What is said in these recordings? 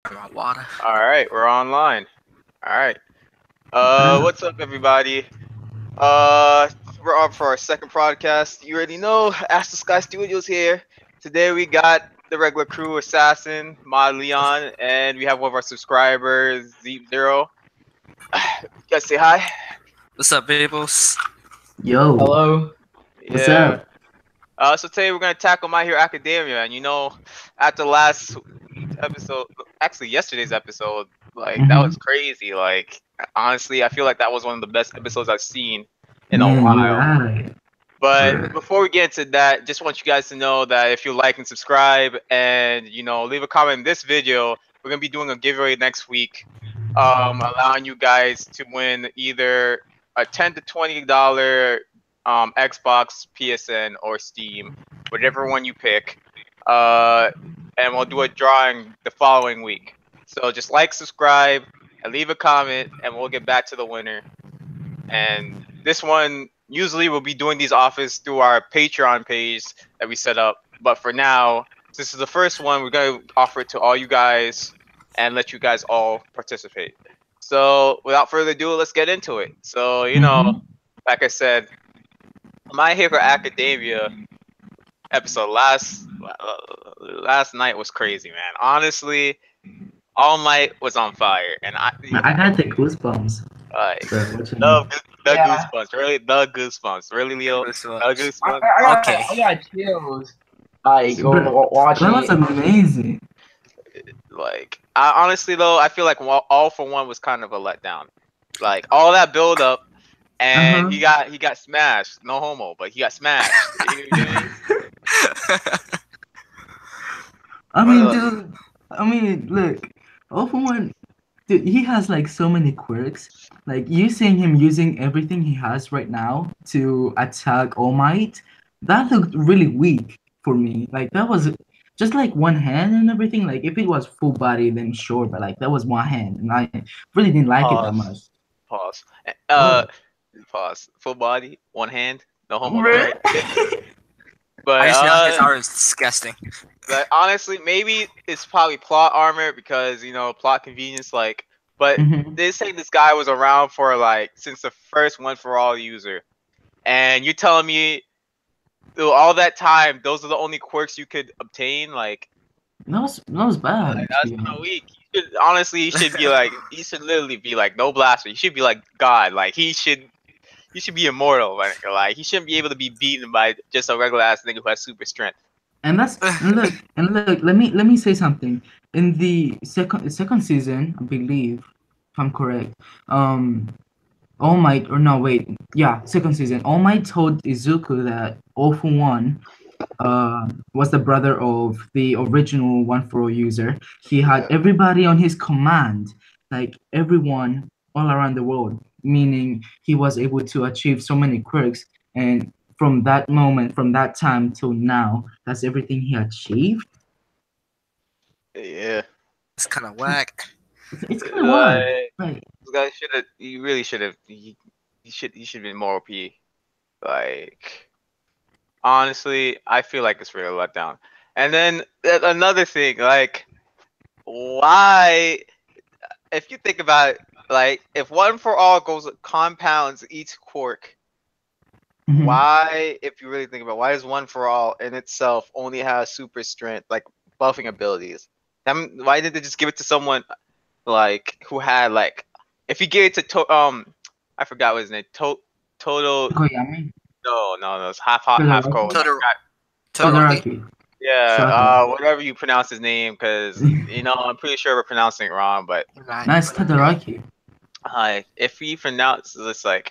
about water. All right, we're online. All right. What's up, everybody? Uh, we're up for our second podcast. You already know, Astral Sky Studios here. Today we got the regular crew, Assassin, Mod Leon, and we have one of our subscribers, Zeep Zero. You guys say hi. What's up, peoples? Yo, Hello. what's Yeah. up? So today we're gonna tackle My Hero Academia, and after last episode, actually yesterday's episode, like that was crazy. Like honestly, I feel like that was one of the best episodes I've seen in a Man, you're while. right. But Bruh. before we get into that, just want you guys to know that if you like and subscribe and leave a comment in this video, we're gonna be doing a giveaway next week, allowing you guys to win either a $10 to $20 Xbox, PSN, or Steam, whatever one you pick. And we'll do a drawing the following week. So just like, subscribe, and leave a comment, and we'll get back to the winner. And this one, usually we'll be doing these offers through our Patreon page that we set up. But for now, since this is the first one, we're going to offer it to all you guys and let you guys all participate. So without further ado, let's get into it. So, like I said, My Hero Academia episode last night was crazy, man. Honestly, All Might was on fire, and I got the goosebumps. like Bruh, what you the, mean? the Yeah. goosebumps, really, the goosebumps, really, Leo, This the one. goosebumps. I got chills. Like Bruh, watching that was it. amazing. Like, honestly though, I feel like All for One was kind of a letdown. Like all that build up, and he got smashed. No homo, but he got smashed. You know what I mean? Dude. Look, All for One, dude, he has like so many quirks. Like you seeing him using everything he has right now to attack All Might, that looked really weak for me. Like that was just like one hand and everything. Like if it was full body, then sure, but like that was one hand, and I really didn't like it that much. Pause. Oh. Pause. Full body, one hand, no homo, though, Bruh. right? But I just know his art is disgusting. But honestly, maybe it's probably plot armor because plot convenience. Like, but Mhm. they say this guy was around for like since the first One for All user, and you're telling me through all that time, those are the only quirks you could obtain. Like, That was bad. like to that's be kind of honest. weak. You should be like, you should literally be like no blaster. You should be like God. Like he should be immortal. Like he shouldn't be able to be beaten by just a regular ass nigga who has super strength. And look. Let me say something. In the second season, I believe, if I'm correct, All Might or no wait, yeah, second season, All Might told Izuku that All for One was the brother of the original One for All user. He had everybody on his command, like everyone all around the world, meaning he was able to achieve so many quirks. And from that moment, from that time till now, that's everything he achieved. Yeah. It's kind of whack. It's kind of wild. Like, Like, this guy should have. He really should have. He should be more OP. Like, honestly, I feel like it's really a letdown. And then another thing, like, why? If you think about it, like, if One for All goes compounds each quirk, mhm. why? If you really think about it, why does One for All in itself only have super strength, like buffing abilities? Why did they just give it to someone like who had like? If you give it to I forgot what his name. Total. Koyami, No, it's half hot, half Todoroki? cold. I forgot. Totally. Todoroki. Yeah, Sorry. whatever you pronounce his name, because I'm pretty sure we're pronouncing it wrong. But Nice Todoroki. if he pronounces this like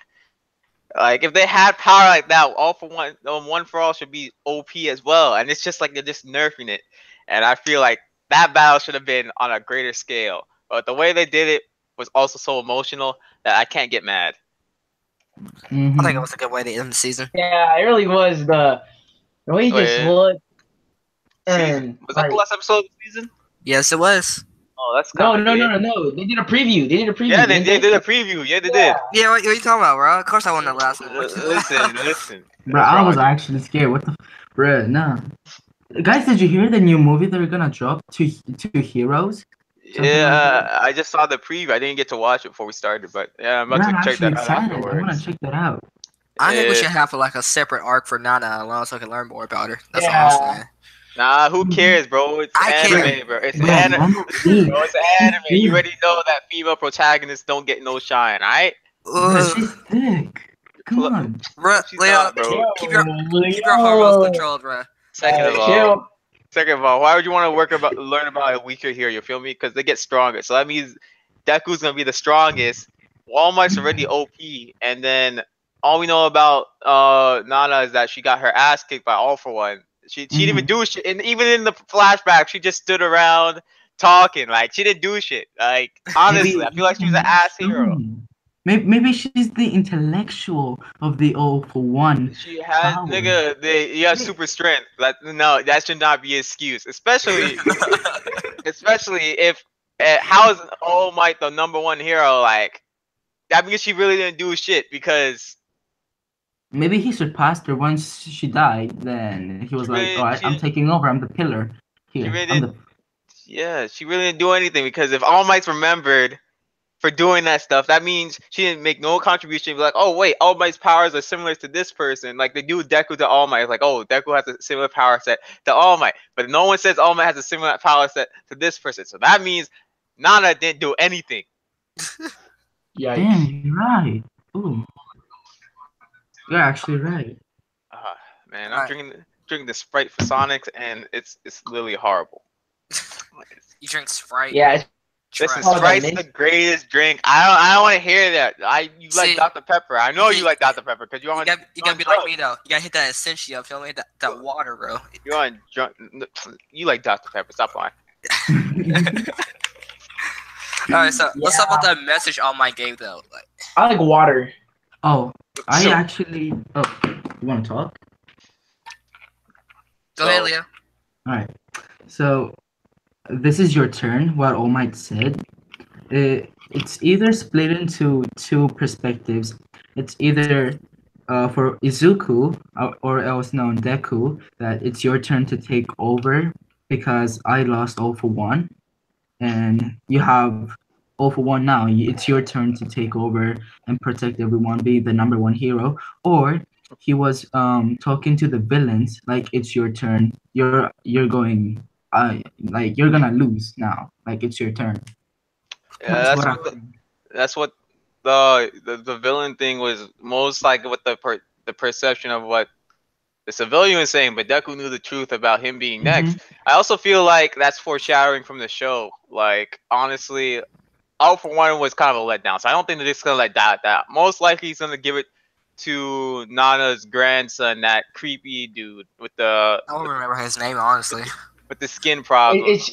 if they had power like that, All for One, One for All should be OP as well. And it's just like they're just nerfing it. And I feel like that battle should have been on a greater scale. But the way they did it was also so emotional that I can't get mad. Mhm. I think it was a good way to end the season. Yeah, it really was the way he just Wait. looked. Season? And Was that the last episode of the season? Yes, it was. Oh, that's no. kind of They did a preview. Yeah, they did a preview. Yeah, they did. Yeah, what are you talking about, bro? Of course I won the last one. Listen. Bro, I was actually scared. What the, bro? Nah. Guys, did you hear the new movie they're gonna drop? Two heroes. Something like that. Yeah, I just saw the preview. I didn't get to watch it before we started, but yeah, I'm Yeah, about I'm to check actually that out excited. I want to afterwards. check that out. I think we Eh, should have like a separate arc for Nana alone so I can learn more about her. That's all I'm Yeah. saying. Nah, who cares, bro? It's I care. anime, bro. It's Bro, anime. Nana is. Bro, it's She's anime. You thick. already know that female protagonists don't get no shine, alright? Bro, Ugh. she's thick. Come on. Bruh, She's Leo, not, bro. keep your hormones controlled, bruh. Second of all, chill. why would you want to learn about a weaker hero? You feel me? Because they get stronger. So that means Deku's gonna be the strongest. All Might's already OP, and then all we know about Nana is that she got her ass kicked by All For One. She didn't even do shit, and even in the flashback, she just stood around talking. Like she didn't do shit. Like honestly, I feel like she was an ass hero. Maybe she's the intellectual of the All For One. She had Power. nigga, you have super strength. No, that should not be an excuse, especially if how is All Might the #1 hero? Like that means she really didn't do shit because Maybe he surpassed her once she died. Then he was like, really- "All right, I'm she- taking over. I'm the pillar she here. really I'm didn't. Yeah, she really didn't do anything because if All Might's remembered for doing that stuff, that means she didn't make no contribution. Be like, oh wait, All Might's powers are similar to this person. Like they do Deku to All Might. It's like, oh, Deku has a similar power set to All Might, but no one says All Might has a similar power set to this person. So that means Nana didn't do anything. Yikes. Damn, you're right. Ooh, you're actually right. Man, I'm Alright. drinking the Sprite for Sonics, and it's literally horrible. You drink Sprite. Yeah, it's This Trash. is Sprite's the greatest drink. I don't want to hear that. You like See, Dr. Pepper. I know you like Dr. Pepper because you're You on. gotta be like me though. You gotta hit that Essentia, feel me? That water, bro. You're on drunk. You like Dr. Pepper. Stop lying. Alright, so let's talk about that message All Might gave though. Like, I like water. Oh, I So- actually. Oh, you want to talk? go ahead, Leo. All right. So, this is your turn. What All Might said. It's either split into two perspectives. It's either for Izuku or else known Deku that it's your turn to take over because I lost All For One, and you have All For One now. It's your turn to take over and protect everyone, be the #1 hero. Or he was talking to the villains like it's your turn. You're going. Like you're gonna lose now. Like it's your turn. Yeah, what I that's what the villain thing was most like what the perception of what the civilian was saying, but Deku knew the truth about him being next. I also feel like that's foreshadowing from the show. Like honestly, All For One was kind of a letdown, so I don't think they're just gonna let that. Most likely he's gonna give it to Nana's grandson, that creepy dude with the I don't remember his name honestly. with the skin problem. It's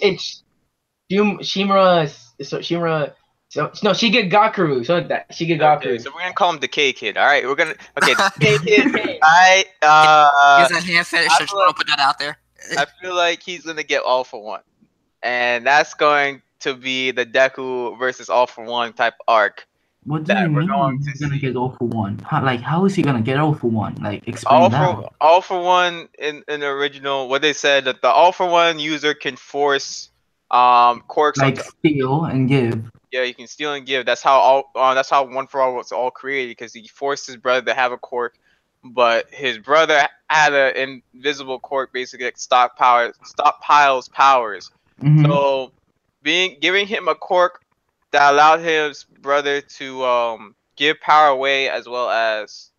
Shimura. So Shimura. So no, Shigegakuru. So like that. Shigegakuru. Okay, so we're gonna call him Decay Kid. All right, we're gonna Decay Kid. Okay. All right. Is that hand fetish? I Just feel want like- to put that out there. I feel like he's gonna get All For One, and that's going to be the Deku versus All For One type arc. What do that you we're mean going to he's gonna see. get All For One? How is he gonna get All For One? Like explain that. All For One in the original, what they said that the All For One user can force quirks Like onto. steal and give. Yeah, you can steal and give. That's how that's how One For All was all created, because he forced his brother to have a quirk, but his brother had an invisible quirk basically that stockpiles powers. Mhm. So giving him a quirk that allowed his brother to give power away as well as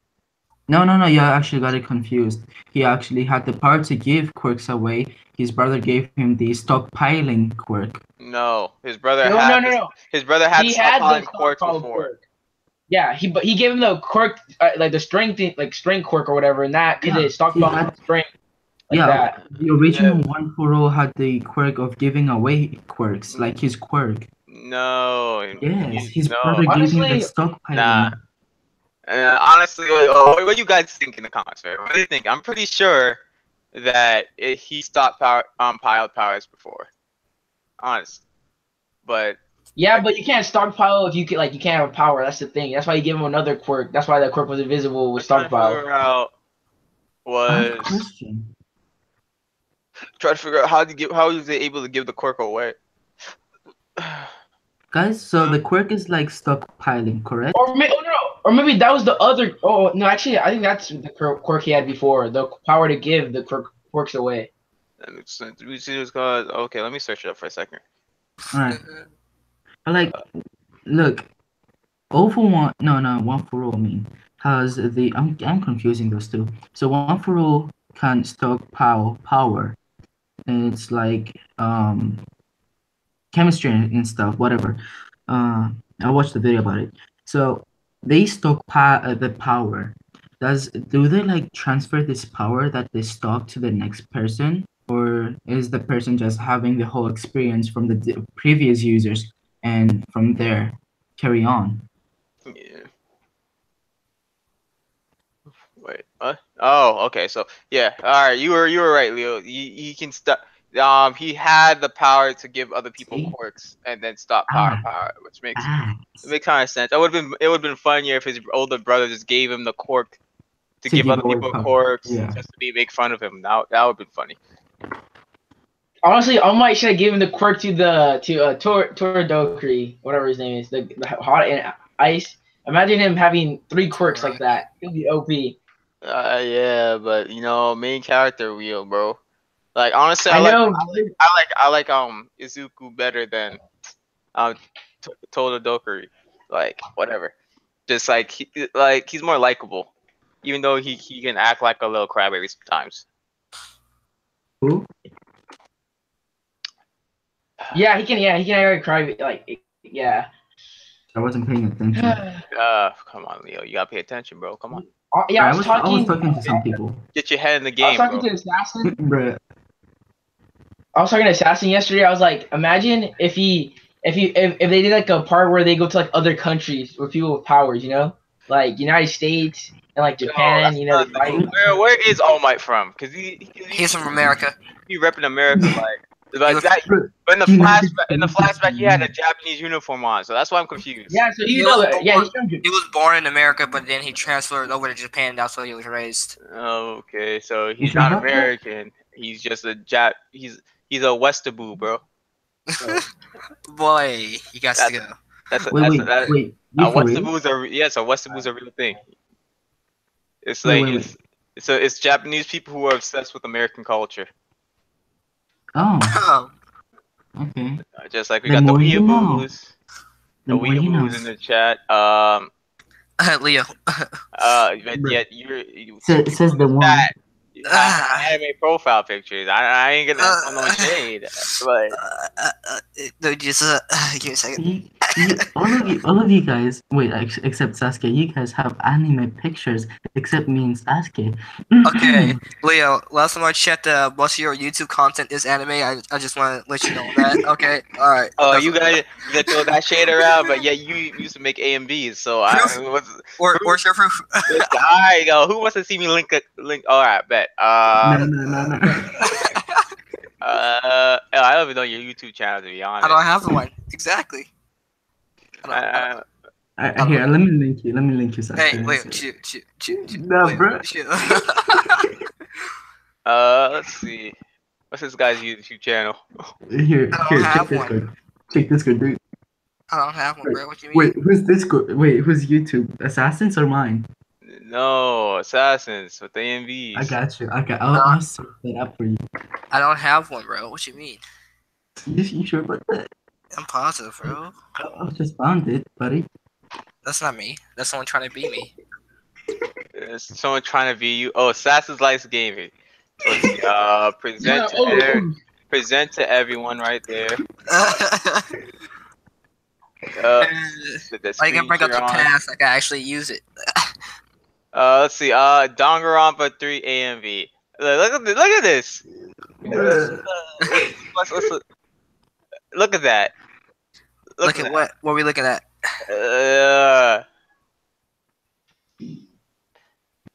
No, you actually got it confused. He actually had the power to give quirks away. His brother gave him the stockpiling quirk. no, his brother No. his brother had He had stockpiling the quirks stockpile before. quirk. Yeah, he gave him the quirk, like the strength, like strength quirk or whatever, and that because Yeah, it stockpile he had- strength. Like yeah, that. the original One For All had the quirk of giving away quirks, like his quirk. No. Yes, his no. brother gave him the Honestly, stockpiling. Nah. Honestly, what do you guys think in the comments, man? What do you think? I'm pretty sure that he piled powers before. Honest. But Yeah, But you can't stockpile if you can't have power. That's the thing. That's why you give him another quirk. That's why that quirk was invisible with trying to stockpile. figure out I have a was question. try to figure out how was they able to give the quirk away. Guys, so the quirk is like stockpiling, correct? Or maybe, oh, no, or maybe that was the other. Oh no, actually, I think that's the quirk he had before. The power to give the quirks away. That makes sense. We see this guy. Okay, let me search it up for a second. Alright. But like, look, all for one. No, no, one for all. I mean, has the I'm confusing those two. So one for all can stockpile power, and it's like chemistry and stuff, whatever. I watched the video about it. So they stockpile the power. Do they like transfer this power that they stock to the next person, or is the person just having the whole experience from the previous users and from there carry on? Yeah. Wait. What? Oh, okay. So yeah. All right. You were right, Leo. He can stop. He had the power to give other people See? quirks and then stop Ah, which makes facts. kind of sense. It would have been funnier if his older brother just gave him the quirk to To give give other away people power. quirks Yeah. just to make fun of him. That would have been funny. Honestly, All Might should have given the quirk to Toradokri, whatever his name is, the hot and ice. Imagine him having 3 quirks like that. He'll be OP. Yeah, but main character wheel, bro. Like honestly, I know. I like Izuku better than Todoroki. Like whatever. Just like he's more likable, even though he can act like a little crybaby sometimes. Who? Yeah, he can. Yeah, he can already cry. Like, yeah. I wasn't paying attention. Come on, Leo. You gotta pay attention, bro. Come on. Yeah, I was talking to some people. Get your head in the I was game, talking bro. to Assassin. Bruh. I was talking to Assassin yesterday. I was like, imagine if they did like a part where they go to like other countries with people with powers, like United States and like Japan, that's they another fight. thing. Where is All Might from? Cause He's from America. he repping America like that. Bruh, But in the United flashback, he had a States. Japanese uniform on, so that's why I'm confused. Yeah, so He was he's from Japan. He was born in America, but then he transferred over to Japan. That's where he was raised. Oh, okay, so he's You sure not about that? American. He's just a he's a Westaboo, bro. Boy, you got to go. Wait. You for real? Westaboo's a Westaboo's a real thing. It's Wait, like wait. it's Japanese people who are obsessed with American culture. Oh, okay. Just like we The got the more you know. weeaboos. The The more you know. weeaboos in the chat. Leo. But yet you Says the one. that anime profile pictures. I ain't gonna throw no shade, but No, just give me a second. All of you guys, wait, except Sasuke, you guys have anime pictures, except me and Sasuke. Okay, Leo. Last time I checked, most of your YouTube content is anime. I just want to let you know that. Okay, all right. oh, That's you what- guys throw that shade around, but yeah, you used to make A and B's, so Where's your proof? Alright, yo, who wants to see me link? All right, bet. No. I don't even know your YouTube channel, to be honest. I don't have one. Exactly. Here, let me link you. Sasuke. Hey, wait, shoot. Nah, Wait, bro. shoot. Let's see. What's this guy's YouTube channel? Here, I don't check have Discord. Check Discord, dude. I don't have one, bro. What you mean? Wait, who's Discord? Wait, who's YouTube? Assassins or mine? No, Assassins with AMVs. I got you. I'll set that up for you. I don't have one, bro. What you mean? You sure about that? I'm positive, bro. I just found it, buddy. That's not me. That's someone trying to be me. There's someone trying to be you. Oh, Assassins likes gaming. Let's see, present to everyone right there. I can bring up the past. I can actually use it. Let's see. Danganronpa 3 AMV. Look at this. Look at that. Look at what? What are we looking at?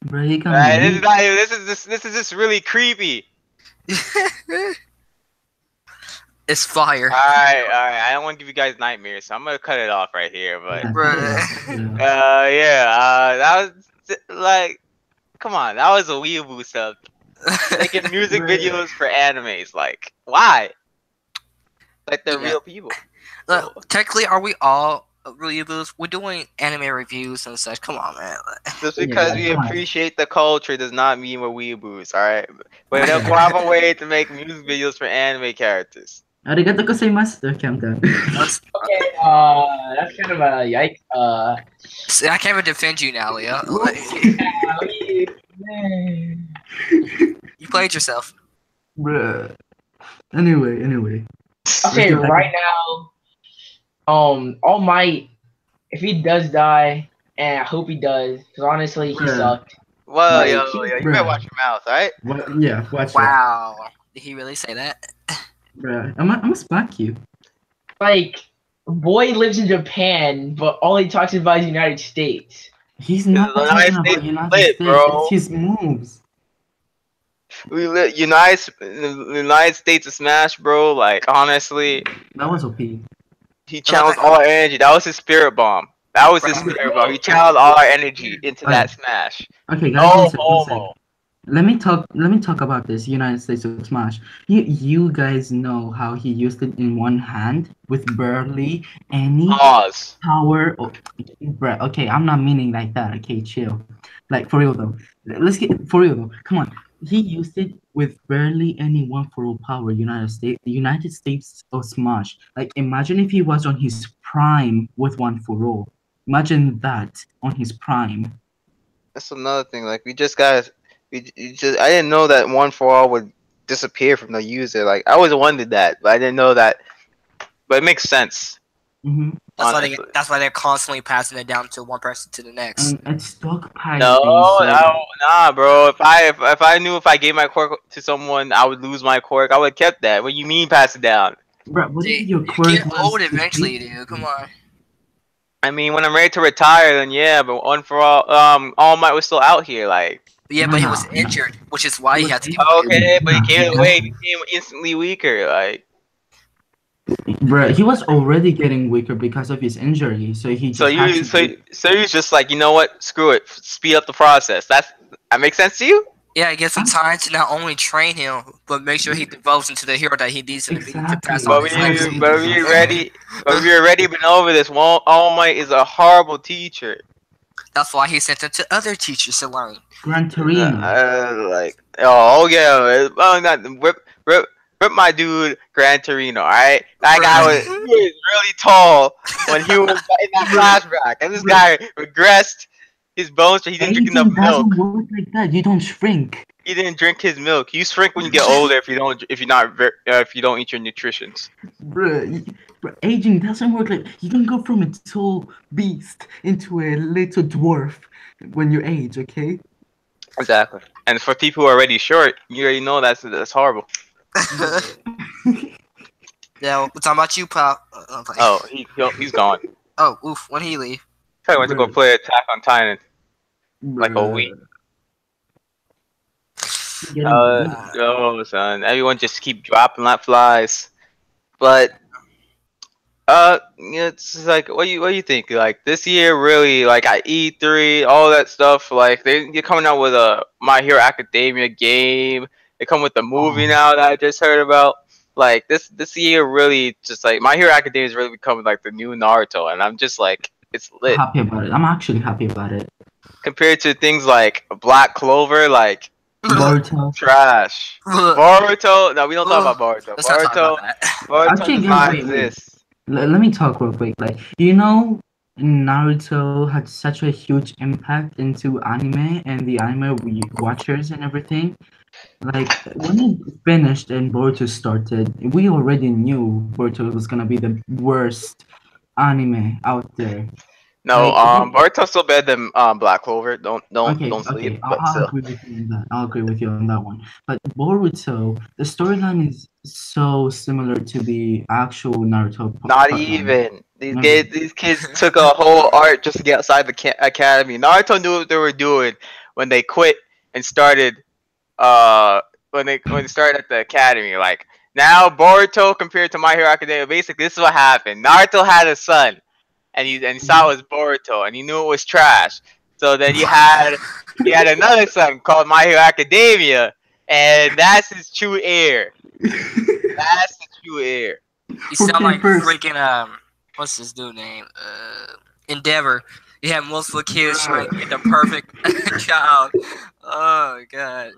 Bro, you can this is just really creepy. It's fire. Alright. I don't want to give you guys nightmares, so I'm gonna cut it off right here. But that was like, come on, that was a weeaboo stuff. Making music videos for animes, like, why? Like they're Yeah. real people. Look, technically, are we all weeaboos? We're doing anime reviews and such. Come on, man. Just because Yeah, we come on. appreciate the culture does not mean we're weeaboos, alright? We don't go out of our way to make music videos for anime characters. Arigato gozaimasu. Okay, I'm done. Okay, that's kind of a yike. See, I can't even defend you now, Leo. You played yourself. Bruh. Anyway. Okay, Let's get back- right now, All Might, if he does die, and I hope he does, because honestly, he Bruh. sucked. Well, Like, yo, you better bruh. watch your mouth, alright? What? Yeah, watch it. Wow. Did he really say that? Bruh, I'm gonna smack you. Like, boy lives in Japan, but all he talks about is United States. He's not The talking United about States United lit, States. bro. It's his moves. United States of Smash, bro. Like honestly, That was OP. he channeled all our energy. That was his spirit bomb. That was his spirit bomb. He channeled all our energy into that Smash. Okay, guys, No one sec. homo. Let me talk about this United States of Smash. You guys know how he used it in one hand with barely any Pause. power. Oh, bruh, okay, I'm not meaning like that. Okay, chill. Like for real though. Let's get for real though. Come on. He used it with barely any one for all power. United States of Smash. Like imagine if he was on his prime with one for all. Imagine that on his prime. That's another thing. Like we just got. I didn't know that one for all would disappear from the user. Like I always wondered that, but I didn't know that. But it makes sense. Mm-hmm. Honestly. That's why they're constantly passing it down to one person to the next. And it's stockpiling. No, nah, bro. If I knew if I gave my quirk to someone, I would lose my quirk. I would have kept that. What you mean, pass it down? Bro, what Dude, if your you quirk get was old to eventually, beat- dude. Come on. I mean, when I'm ready to retire, then yeah. But one for all Might was still out here. Like, Yeah, but he was No. injured, which is why he had to give okay, but he came Yeah. away, became instantly weaker. Like, Bro, he was already getting weaker because of his injury, so he just so had you, to so you just like, you know what? Screw it. Speed up the process. That makes sense to you? Yeah, it gives him time to not only train him, but make sure he develops into the hero that he needs him to be to Exactly. pass But on we, his legacy. but we already, been over this. All Might is a horrible teacher. That's why he sent him to other teachers to learn. Gran Torino. Like, oh yeah, not rip my dude Gran Torino. All right, that guy was really tall when he was in that flashback, and this guy regressed his bones. So he didn't drink enough Aging milk. doesn't work like that. You don't shrink. He didn't drink his milk. You shrink when you get older if you don't eat your nutritions. Bro, aging doesn't work like you don't go from a tall beast into a little dwarf when you age, okay? Exactly. And for people who are already short, you already know that's horrible. Yeah, we're talking about you, pal. Oh, he's gone. Oh, oof. When he leave? Probably went to go play Attack on Titan like a Bruh. week. Getting Oh, son, everyone just keep dropping like flies. But it's like, what do you think? Like this year, really, like at E3, all that stuff. Like they're coming out with a My Hero Academia game. They come with the movie now that I just heard about. Like this year, really, just like My Hero Academia is really becoming like the new Naruto, and I'm just like, it's lit happy about it. I'm actually happy about it. compared to things like Black Clover, like Boruto. trash. Boruto. No, we don't talk about Boruto. Let's not talk Boruto. about that. Boruto Actually, does not wait. exist. Let me talk real quick. Like, you know, Naruto had such a huge impact into anime and the anime watchers and everything. Like, when it finished and Boruto started, we already knew Boruto was gonna be the worst anime out there. No, Like, Boruto's still better than Black Clover. Don't sleep. But I'll still. agree with you on that. I'll agree with you on that one. But Boruto, the storyline is so similar to the actual Naruto. Not plotline. even. Not These kids took a whole arc just to get outside the academy. Naruto knew what they were doing when they quit and started. When they started at the academy. Like now, Boruto compared to My Hero Academia, basically this is what happened. Naruto had a son, and he saw it was Boruto, and he knew it was trash. So then he had another son called My Hero Academia, and that's his true heir. That's the true heir. You sound like first. freaking what's his dude name? Endeavor. You have multiple kids trying to get the perfect child. Oh god.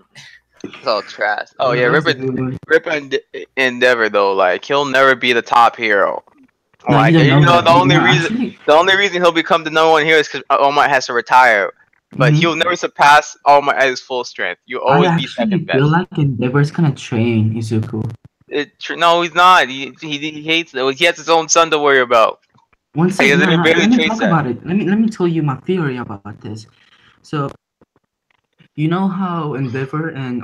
It's all trash. Oh yeah, That's a good one. Endeavor though, like he'll never be the top hero. No, Like you don't you know know, that. No, actually, the only reason he'll become the number one hero is because All Might has to retire. But mhm. he'll never surpass All Might at his full strength. You'll I always be actually second feel best. like Endeavor's gonna train Izuku. No, he's not. He hates it. He has his own son to worry about. One He second, no, doesn't no, barely let me trace talk that. about it. Let me tell you my theory about this. So you know how Endeavor and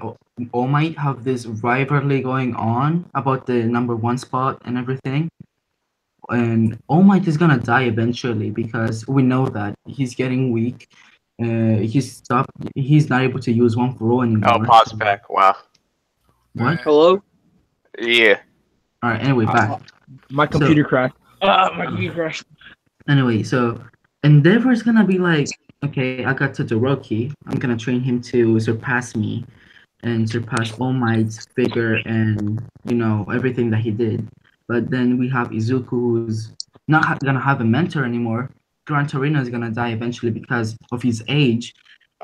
All Might have this rivalry going on about the number one spot and everything, and All Might is gonna die eventually because we know that he's getting weak. He's not able to use one for all Oh, anymore. pause So, back. Wow. what? Hello? Yeah. All right. Anyway, back. My So computer crashed. My computer crashed. anyway, so Endeavor's gonna be like, okay, I got Todoroki. I'm gonna train him to surpass me and surpass All Might's figure and everything that he did. But then we have Izuku, who's not gonna have a mentor anymore. Gran Torino is gonna die eventually because of his age.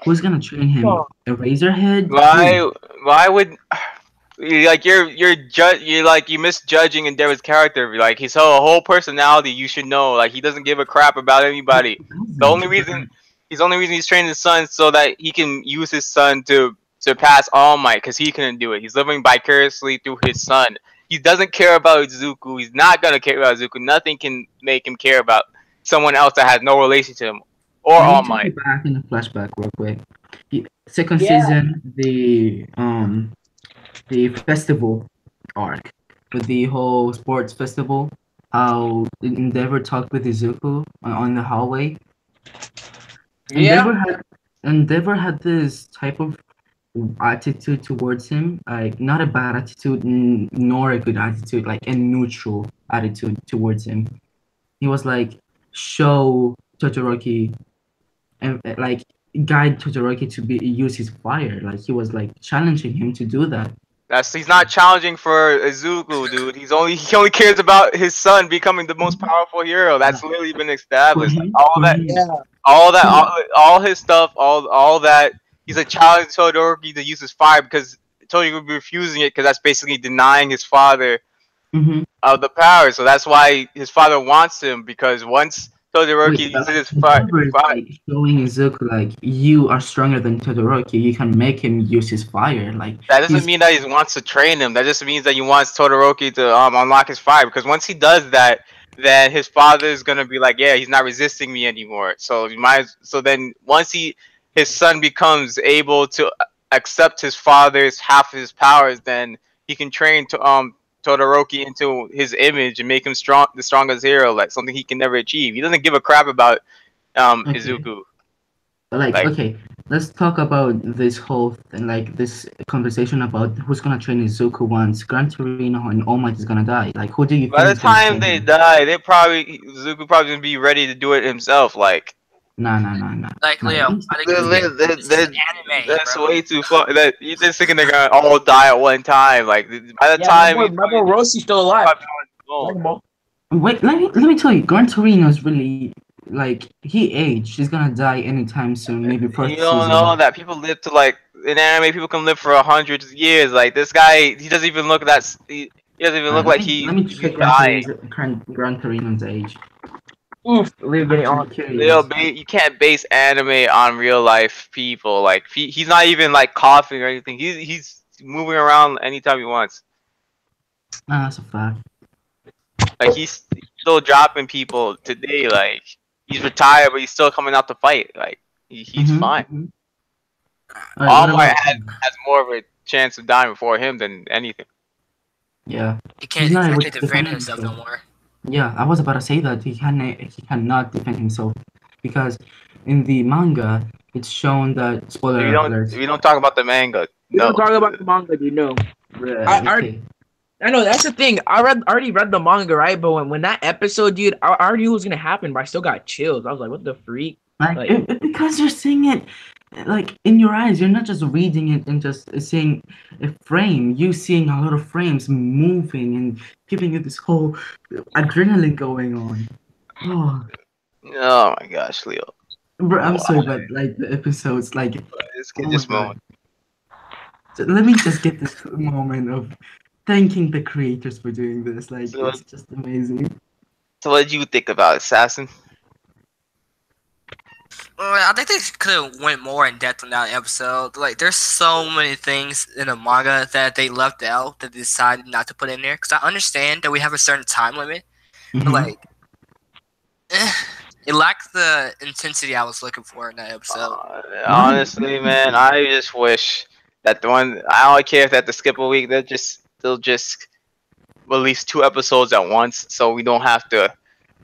Who's gonna train him? Eraserhead? Who? Why would like you misjudging Endeavor's character. Like his whole personality, you should know. Like he doesn't give a crap about anybody. The only reason he's training his son so that he can use his son to surpass All Might because he couldn't do it. He's living vicariously through his son. He doesn't care about Izuku. He's not gonna care about Izuku. Nothing can make him care about someone else that has no relation to him or Let All me take Might. you back in the flashback real quick. Second Yeah. season, the festival arc with the whole sports festival. How Endeavor talked with Izuku on the hallway. Endeavor had Endeavor had this type of attitude towards him, like not a bad attitude nor a good attitude, like a neutral attitude towards him. He was like show Todoroki and like guide Todoroki to use his fire. Like he was like challenging him to do that. He's not challenging for Izuku, dude. He only cares about his son becoming the most powerful hero. That's literally been For established. Like, him, all for that, him, all his stuff, all that. He's a challenge to Todoroki to use his fire because Todoroki would be refusing it because that's basically denying his father mhm. of the power. So that's why his father wants him because once Todoroki Wait, but uses like his Endeavor is fire, like showing Izuku like you are stronger than Todoroki. You can make him use his fire. Like that doesn't he's mean that he wants to train him. That just means that he wants Todoroki to unlock his fire. Because once he does that, then his father is gonna be like, yeah, he's not resisting me anymore. So so then once his son becomes able to accept his father's half of his powers, then he can train to Todoroki into his image and make him the strongest hero, like something he can never achieve. He doesn't give a crap about okay. Izuku. Like Like okay, let's talk about this whole thing, like this conversation about who's gonna train Izuku once Gran Torino and All Might is gonna die. Like who do you by think the is gonna time train they him? die, Izuku probably gonna be ready to do it himself. Like Nah, nah, nah, nah. Like Nah, Leo, he's I think too this good. is an anime, that's bro. way too far. That you just thinking they're gonna all die at one time. Like by the time My boy Rossy's still alive. Wait, let me tell you, Gran Torino's really like he aged. He's gonna die anytime soon. Maybe you first don't know season. that people live to like in anime. People can live for 100 years. Like this guy, he doesn't even look that. He doesn't even look Let like me let he's me he's check dying. Gran Torino's age. Oof. Leave getting I'm on. curious. You can't base anime on real life people. Like he's not even like coughing or anything. He's moving around anytime he wants. Ah, that's a fact. Like he's still dropping people today. Like he's retired, but he's still coming out to fight. Like he's fine. Mhm. All right, All what Might about has more of a chance of dying before him than anything. yeah? He He's can't not able exactly to defend defend himself no himself. more. Yeah, I was about to say that he cannot defend himself because in the manga it's shown that spoiler alert. We don't talk about the manga. We No. don't talk about the manga, dude. No. Okay. I know that's the thing. already read the manga, right? But when that episode, dude, I already knew what was gonna happen, but I still got chills. I was like, what the freak? Like, Like- because you're seeing it like in your eyes, you're not just reading it and just seeing a frame. You seeing a lot of frames moving and giving you this whole adrenaline going on. Oh, Oh my gosh, Leo. bro, I'm Why? sorry, but like the episodes, like, This kid oh my just moaned. god. So let me just get this moment of thanking the creators for doing this. Like, So, it's just amazing. so what did you think about Assassin? I think they could have went more in depth on that episode. Like, there's so many things in the manga that they left out that they decided not to put in there. Because I understand that we have a certain time limit, but Mhm. like, eh, it lacked the intensity I was looking for in that episode. Why? Honestly, man, I just wish that the one I don't care if they have to skip a week. They'll just release 2 episodes at once, so we don't have to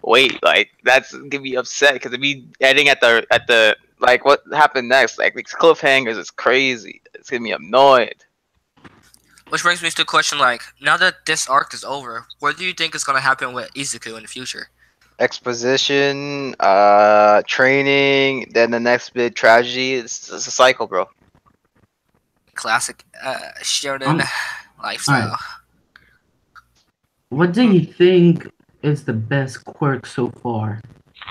wait. Like that's gonna be upset because if we editing at the like what happened next, like these cliffhangers is crazy. It's gonna be annoyed. Which brings me to the question: like, now that this arc is over, what do you think is going to happen with Izuku in the future? Exposition, training, then the next big tragedy. It's a cycle, bro. Classic Sheridan Alright. lifestyle. What do you think is the best quirk so far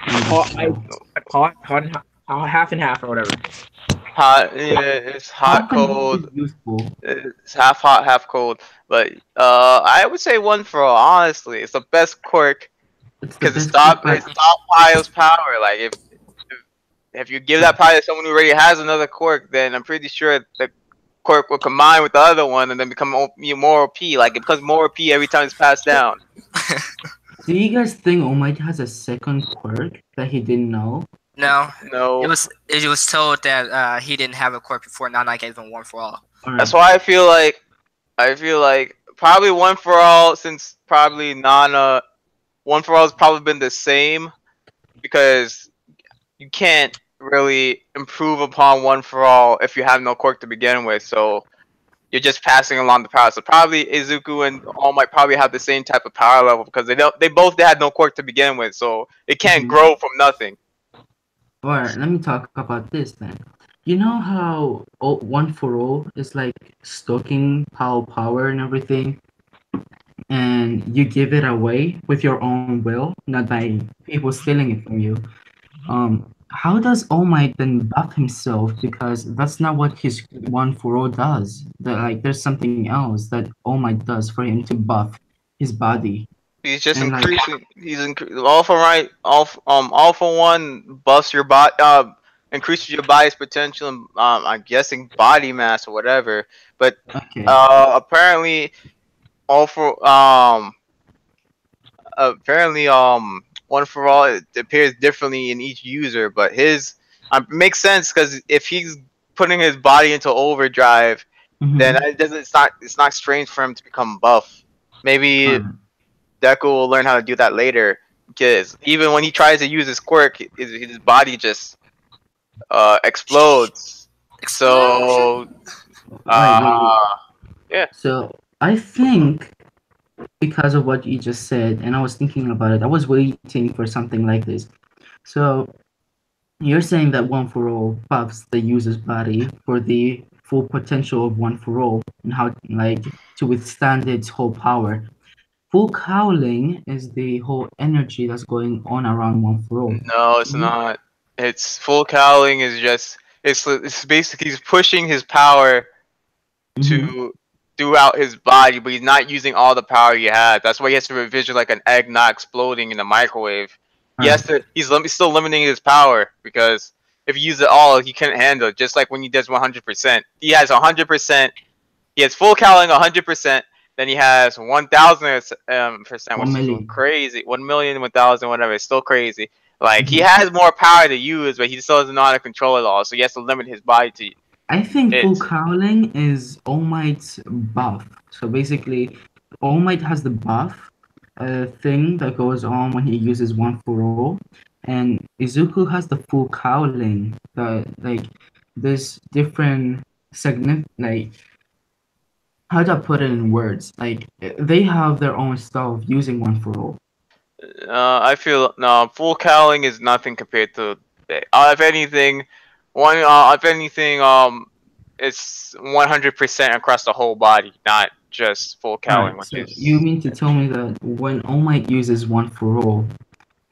in the Hot, show? half and half or whatever. Hot, yeah, it's hot, Half and half is cold. useful. It's half hot, half cold. But I would say one for all. Honestly, it's the best quirk It's the because best quirk, it but stockpiles power. Like if you give that power to someone who already has another quirk, then I'm pretty sure the quirk will combine with the other one and then become more OP. Like it becomes more OP every time it's passed down. do you guys think All Might has a second quirk that he didn't know? No, No, it was told that he didn't have a quirk before Nana gave him one for all. that's Alright. why I feel like probably one for all since probably Nana one for all has probably been the same because you can't really improve upon one for all if you have no quirk to begin with. So you're just passing along the power. So probably Izuku and All Might probably have the same type of power level because they both had no quirk to begin with. So it can't Mhm. grow from nothing. Alright, let me talk about this then. You know how One for All is like stocking power and everything, and you give it away with your own will, not by people stealing it from you. How does All Might then buff himself? Because that's not what his One for All does. Like, there's something else that All Might does for him to buff his body. He's just And like, increasing. All for right. All for one buffs your body. Increases your body's potential. And, I'm guessing body mass or whatever. But okay, apparently all for apparently one for all it appears differently in each user. But his makes sense because if he's putting his body into overdrive, then mm-hmm. it's not strange for him to become buff. Maybe Alright. Deku will learn how to do that later because even when he tries to use his quirk, his body just explodes. Explosion. So Wait. yeah, So I think because of what you just said, and I was thinking about it, I was waiting for something like this. So you're saying that One for All buffs the user's body for the full potential of One for All and how like to withstand its whole power. Full cowling is the whole energy that's going on around One for All. no, it's not. It's full cowling is just it's basically he's pushing his power Mm-hmm. to throughout his body, but he's not using all the power he has. That's why he has to envision like an egg not exploding in the microwave. He has Alright. to. He's still limiting his power because if he uses it all, he couldn't handle it. Just like when he does 100%, he has 100%. He has full cowling 100%. Then he has 1,000 percent, which One is million. crazy. 1,000,000, 1,000, whatever. It's still crazy. Like he Mm-hmm. has more power to use, but he still doesn't know how to control it all. So he has to limit his body to I think full it. cowling is All Might's buff. So basically, All Might has the buff thing that goes on when he uses One for All, and Izuku has the full cowling. Like there's different like how do I put it in words? Like they have their own style of using One for All. I feel no full cowling is nothing compared to. If anything, One, if anything, it's 100% across the whole body, not just full cowling, Alright, which so you is mean to tell me that when All Might uses one for all,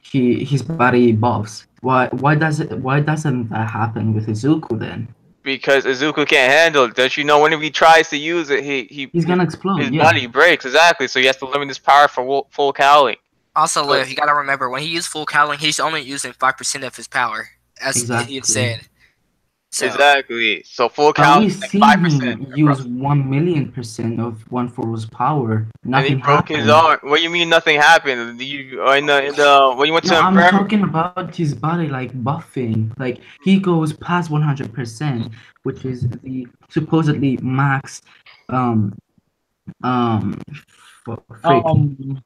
his body buffs? Why doesn't that happen with Izuku then? because Izuku can't handle it. Don't you know? Whenever he tries to use it, He's gonna explode, his yeah. body breaks exactly. So he has to limit his power for full cowling. Also, But Liv, you gotta remember when he used full cowling, he's only using 5% of his power, as he had Exactly. said. So exactly. So full But cowling we've is like seen 5% him use across. 1,000,000% of one for all's power. And he Nothing broke his happened. arm. What do you mean nothing happened? You in the when you went No, to I'm infirmary? talking about his body like buffing. Like he goes past 100%, which is the supposedly max um um freak. Um.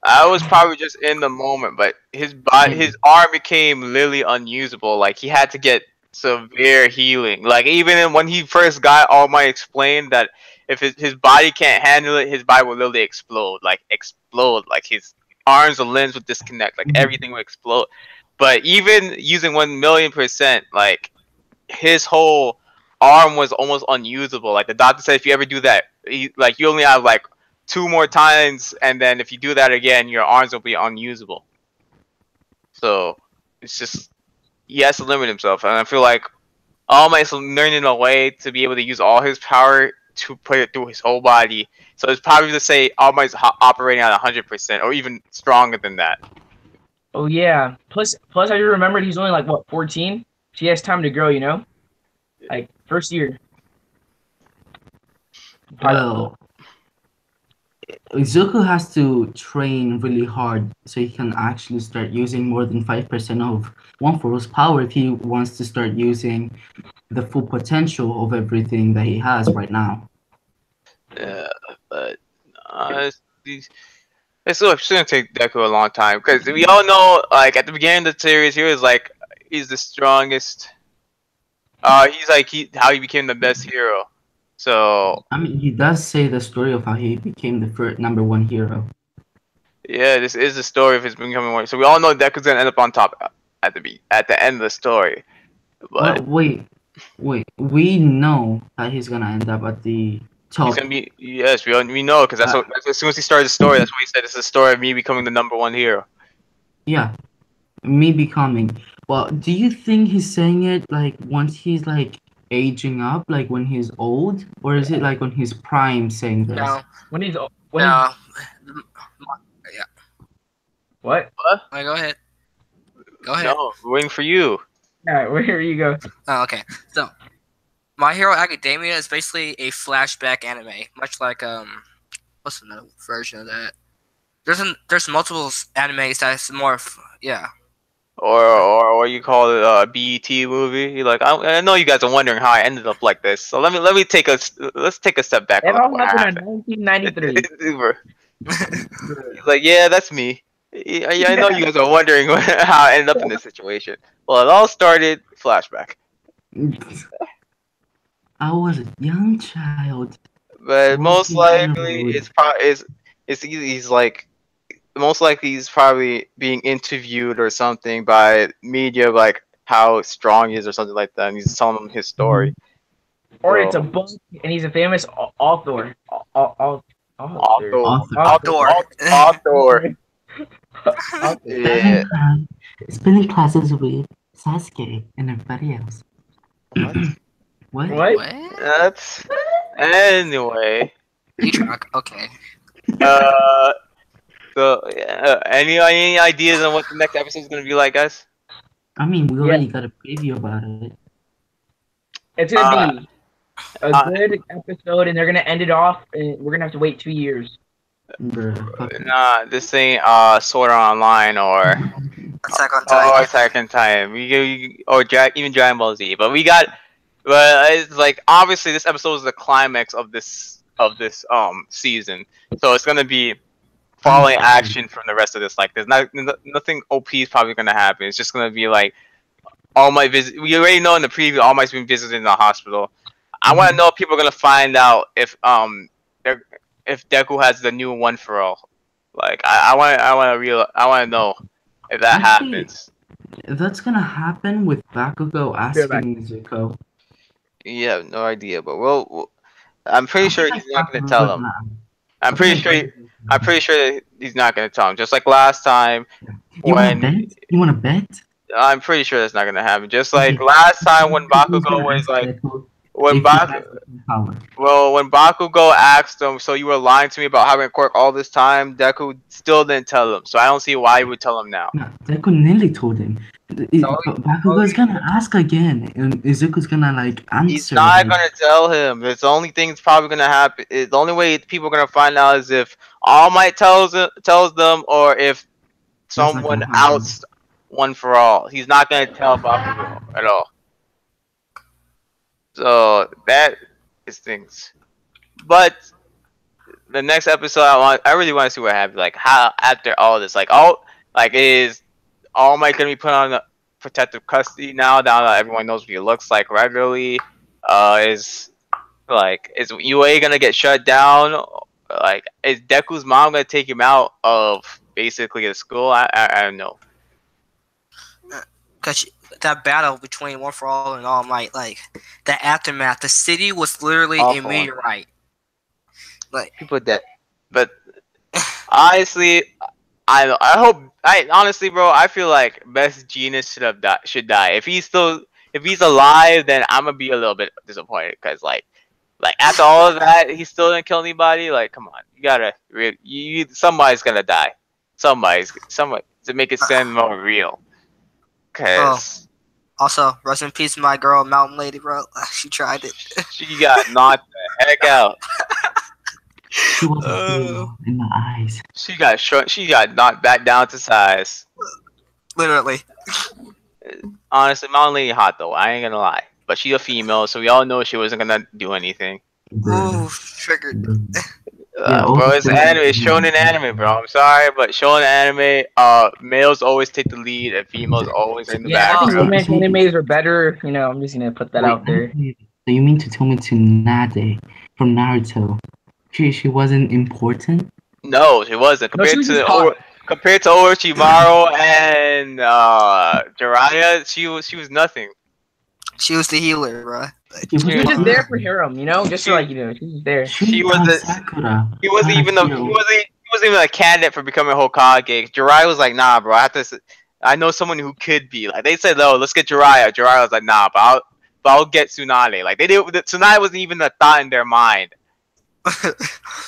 I was probably just in the moment, but his arm became literally unusable. Like he had to get severe healing. Like even when he first got All Might explained that if his body can't handle it, his body will literally explode. Like explode. Like his arms or limbs would disconnect. Like everything would explode. But even using 1,000,000%, like his whole arm was almost unusable. Like the doctor said, if you ever do that, like you only have like 2 more times, and then if you do that again, your arms will be unusable. So it's just he has to limit himself, and I feel like All Might's learning a way to be able to use all his power to put it through his whole body. So it's probably to say All Might's operating at 100%, or even stronger than that. Oh yeah. Plus, I just remembered he's only like what 14. She has time to grow. You know, like first year. Well, Izuku has to train really hard so he can actually start using more than 5% of one for all's power if he wants to start using the full potential of everything that he has right now. Yeah, but it's gonna take Deku a long time because we all know, like at the beginning of the series, he was like he's the strongest. He's like how he became the best hero. So I mean, he does say the story of how he became the first #1 hero. yeah, this is the story of his becoming one. So we all know Deku's gonna end up on top at the end of the story. Well, But wait. We know that he's gonna end up at the he's top. gonna be, yes, we know because that's as soon as he started the story, that's what he said. It's the story of me becoming the #1 hero. Yeah, me becoming. Well, do you think he's saying it like once he's like aging up, like when he's old, or is it like on his prime saying this? no, When he's no. Yeah, what? What? go ahead. Go ahead. No, we're waiting for you. Yeah, where you go? Oh, okay. So, My Hero Academia is basically a flashback anime, much like what's another version of that? There's multiple animes that's more, yeah. Or what you call it, a BET movie. You're like, I know you guys are wondering how I ended up like this. So let's take a step back and It look all what happened happened. in 1993. He's like, yeah, that's me. Yeah, I know you guys are wondering how I ended up in this situation. Well, it all started flashback, I was a young child but most walking on the likely road. it's he's like most likely he's probably being interviewed or something by media, like how strong he is or something like that, and he's telling them his story. Or it's a So book, and he's a famous author. Author. author, Outdoor. author, Author. yeah. Spelling classes with Sasuke and everybody else. What? What? What? What? That's anyway. You truck. Okay. Uh, so yeah, any ideas on what the next episode is gonna be like, guys? I mean, we Yeah. already got a preview about it. It's gonna be a good episode, and they're gonna end it off, and we're gonna have to wait 2 years. Bruh, fuck it. Nah, this ain't Sword Art Online or Attack on Titan. Attack on Titan. Or even Dragon Ball Z. But we got, but it's like obviously this episode is the climax of this season, so it's gonna be following action from the rest of this. Like there's nothing OP is probably gonna happen. It's just gonna be like All Might visit. We already know in the preview All Might's been visiting the hospital. I want to know if people are gonna find out if Deku has the new one for all. Like I want to know if that Actually, happens. that's gonna happen with Bakugo Be right back. asking Zuko. You have no idea, but I'm pretty I feel sure like he's not gonna tell Bakugo's him. not. I'm I feel pretty like sure. Bakugo's I'm not. pretty sure that he's not gonna tell him. Just like last time You wanna when bet? You wanna bet? I'm pretty sure that's not gonna happen. Just like Okay. last time when Bakugo's Bakugo gonna was ask like Deku when if he has Baku the full power. well when Bakugo asked him, so you were lying to me about having a quirk all this time. Deku still didn't tell him, so I don't see why he would tell him now. No, Deku nearly told him. No, But Bakugo's gonna ask again, and Izuku's gonna like He's answer not him. gonna tell him. It's the only thing that's probably gonna happen. The only way people are gonna find out is if All Might tells them, or if That's not someone gonna happen. outs One for All. He's not gonna tell Bakugo at all. So that is things. But the next episode, I really want to see what happens. Like how after all this, like is All Might gonna be put on protective custody now that everyone knows what he looks like regularly? Is UA gonna get shut down? Like, is Deku's mom gonna take him out of basically the school? I don't know. Cause that battle between One for All and All Might, like the aftermath, the city was literally a Awful. meteorite. Like People dead, but honestly, I honestly, bro, I feel like Best Genius should die. If he's alive, then I'm gonna be a little bit disappointed because like after all of that, he still didn't kill anybody. Like, come on, you gotta somebody's gonna die. Somebody to make it sound more real. Cause also, rest in peace, my girl Mountain Lady, bro. She tried it. she got knocked the heck out. She was a hero in my eyes. She got short. She got knocked back down to size. Literally. Honestly, Mountain Lady hot though. I ain't gonna lie. But she a female, so we all know she wasn't gonna do anything. Ooh, triggered. Bro, it's anime. It's shonen anime, bro. I'm sorry, but shonen anime, males always take the lead and females always in the Yeah, I think background. romance animes are better. You know, I'm just gonna put that out there. So you mean to tell me Tsunade from Naruto? She wasn't important? No, she wasn't. No, she was just hot. Compared to Orochimaru and Jiraiya, she was nothing. She was the healer, bro. She She was just there for harem, you know, just like she's just there. She was a- Sakura. He wasn't even a candidate for becoming Hokage. Jiraiya was like, nah, bro. I know someone who could be. Like they said, no, let's get Jiraiya. Jiraiya was like, nah, but I'll get Tsunade. Like they did. Tsunade wasn't even a thought in their mind.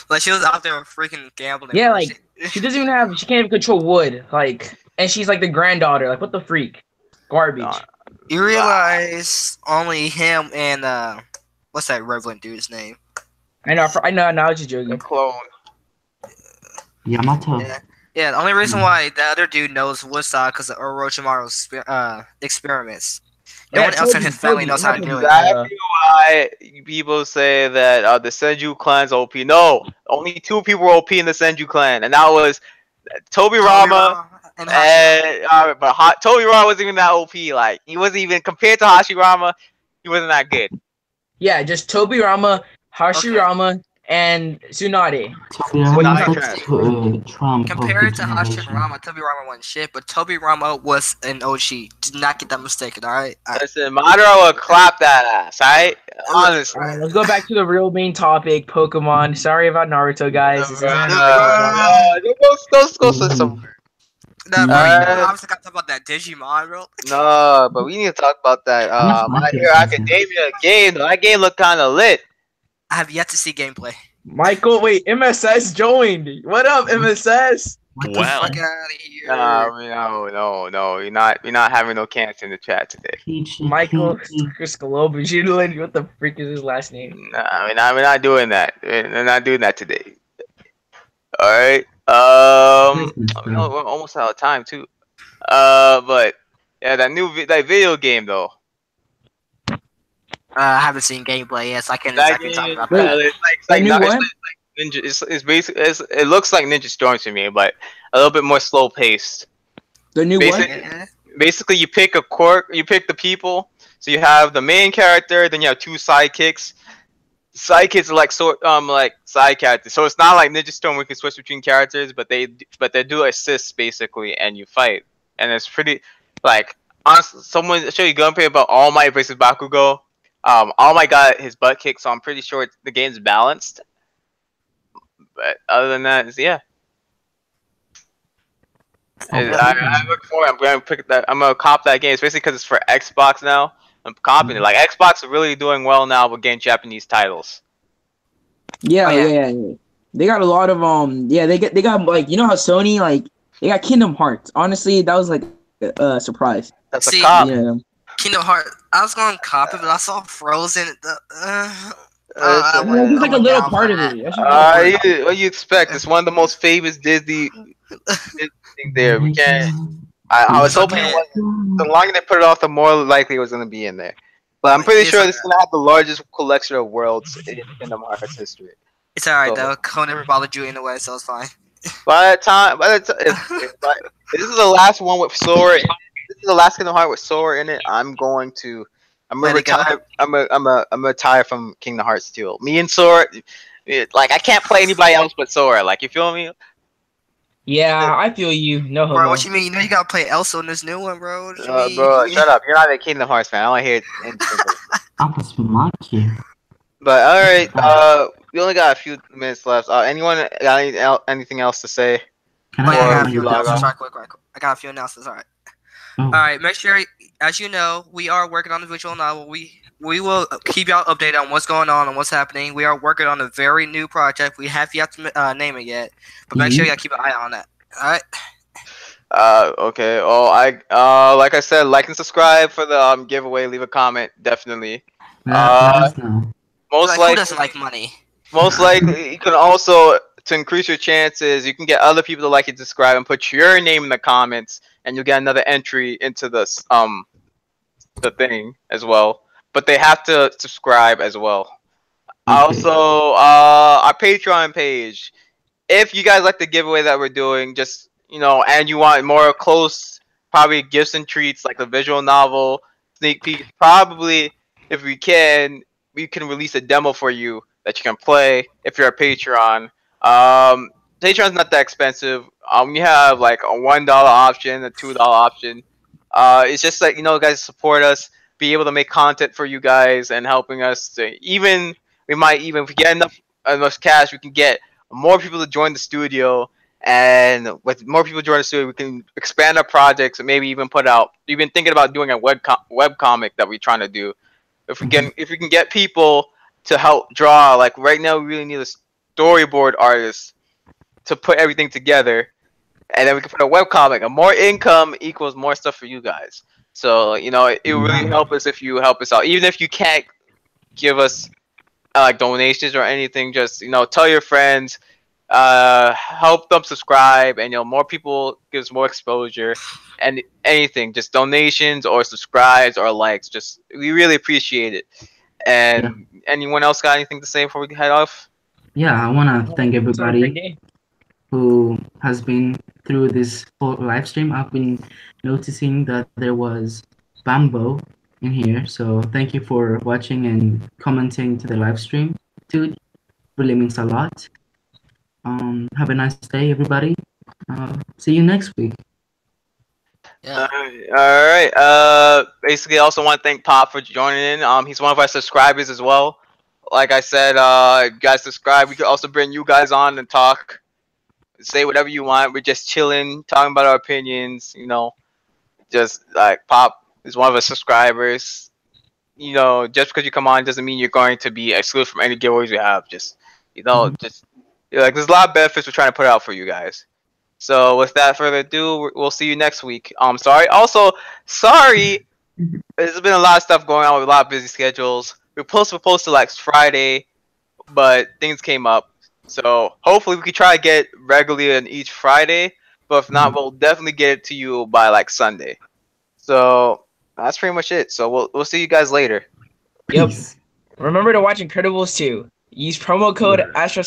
Like she was out there freaking gambling. Yeah, bro. like she doesn't even have. She can't even control wood. Like, and she's like the granddaughter. Like, what the freak? Garbage. You realize only him and what's that Reverend dude's name? I know. I was just The joking. clone. Yamato. Yeah, the only reason why the other dude knows Woodstock because of Orochimaru's experiments. No Yeah, one else in Toby, his family Toby, knows how to not do Toby. it. Exactly why people say that the Senju clan's OP. No, only two people were OP in the Senju clan, and that was Tobirama and Hashirama. but Tobirama wasn't even that OP. Like he wasn't even compared to Hashirama. He wasn't that good. Yeah, just Tobirama, Hashirama, and Tsunade. Trump. Compared to Hashirama, Tobirama wasn't shit, but Tobirama was an OG. Did not get that mistaken, alright? Listen, Madara would clap that ass, alright? Honestly. Alright, let's go back to the real main topic, Pokemon. Sorry about Naruto, guys. This isn't Go somewhere. No, bro, you obviously got to talk about that Digimon, bro. No, but we need to talk about that My Hero Academia game. That game looked kind of lit. I have yet to see gameplay. Michael, wait, MSS joined. What up, MSS? Wow. Fuck out of here. No. You're not having no cancer in the chat today. Michael Scalobujudlin. What the freak is his last name? Nah, we're not doing that. We're not doing that today. All right. We're almost out of time too. But yeah, that video game though. I haven't seen gameplay yet, so I can't That exactly talk game, about that. it's like Ninja. It's basically it looks like Ninja Storm to me, but a little bit more slow paced. The new Basic- one? Yeah. Basically, you pick you pick the people. So you have the main character, then you have two sidekicks. Sidekicks are like side characters. So it's not like Ninja Storm where you can switch between characters, but they do assist basically, and you fight. And it's pretty. Like, honestly, someone show you gunplay about All Might versus Bakugo. All Might got his butt kicked, so I'm pretty sure the game's balanced. But other than that, yeah. Okay. I look forward. I'm gonna pick that. I'm gonna cop that game, especially because it's for Xbox now. I'm copping it. Like Xbox is really doing well now with getting Japanese titles. Yeah, Oh, yeah. yeah. They got a lot of yeah, they got like, you know how Sony, like, they got Kingdom Hearts. Honestly, that was like a surprise. That's See, a cop. Yeah. Kingdom Hearts. I was going to copy, but I saw Frozen. It's like a little part of it. That's just a little part. What you expect? It's one of the most famous Disney thing there. We can't. I was hoping it was, the longer they put it off, the more likely it was going to be in there. But I'm pretty sure this is going to have the largest collection of worlds in Kingdom Hearts history. It's alright though. Cole never bothered you anyway, so it's fine. By the time, this is the last one with Sora. This is the last Kingdom Hearts with Sora in it. I'm gonna retire. I'm gonna retire from Kingdom Hearts 2. Me and Sora, like I can't play anybody else but Sora. Like you feel me? Yeah, I feel you. No homo. Bro, what you mean? You know you gotta play Elsa in this new one, bro. What you mean? Bro, shut up. You're not a Kingdom Hearts fan. I don't hear anything. I was monkey. But all right, we only got a few minutes left. Anyone got anything else to say? Can I got a I few log announcements. on? Right quick. I got a few announcements. All right. Oh. All right. Make sure, as you know, we are working on the visual novel. We will keep y'all updated on what's going on and what's happening. We are working on a very new project. We have yet to name it yet, but make sure y'all keep an eye on that. All right. Okay. Oh, like I said, like and subscribe for the giveaway. Leave a comment, definitely. Let us know. Most Who doesn't like money? Most likely, you can also, to increase your chances, you can get other people to like and subscribe and put your name in the comments, and you'll get another entry into the thing as well. But they have to subscribe as well. Also, our Patreon page. If you guys like the giveaway that we're doing, just and you want more close, probably gifts and treats like a visual novel sneak peek. Probably, if we can release a demo for you that you can play if you're a Patreon. Patreon's not that expensive. You have like a $1 option, a $2 option. It's just like guys support us, be able to make content for you guys, and helping us to we might even if we get enough cash, we can get more people to join the studio. And with more people joining the studio, we can expand our projects and maybe even put out. We've been thinking about doing a web comic that we're trying to do. If we can get people to help draw, like right now we really need a storyboard artist to put everything together, and then we can put a webcomic, and more income equals more stuff for you guys. So it will really help us if you help us out, even if you can't give us like donations or anything. Just tell your friends, help them subscribe, and more people gives more exposure. And anything, just donations or subscribes or likes, just we really appreciate it. And anyone else got anything to say before we head off? Yeah, I want to thank everybody who has been through this whole live stream. I've been noticing that there was Bambo in here, so thank you for watching and commenting to the live stream. Dude, really means a lot. Have a nice day, everybody. See you next week. Yeah. All right. Basically, I also want to thank Pop for joining in. He's one of our subscribers as well. Like I said, if you guys subscribe, we could also bring you guys on and talk, say whatever you want. We're just chilling, talking about our opinions. Just like Pop is one of our subscribers. Just because you come on doesn't mean you're going to be excluded from any giveaways we have. Just there's a lot of benefits we're trying to put out for you guys. So without further ado, we'll see you next week. Sorry. Also, sorry. There's been a lot of stuff going on with a lot of busy schedules. We were supposed to like Friday, but things came up. So hopefully we can try to get regularly on each Friday. But if not, we'll definitely get it to you by like Sunday. So that's pretty much it. So we'll see you guys later. Yep. Remember to watch Incredibles 2. Use promo code Astral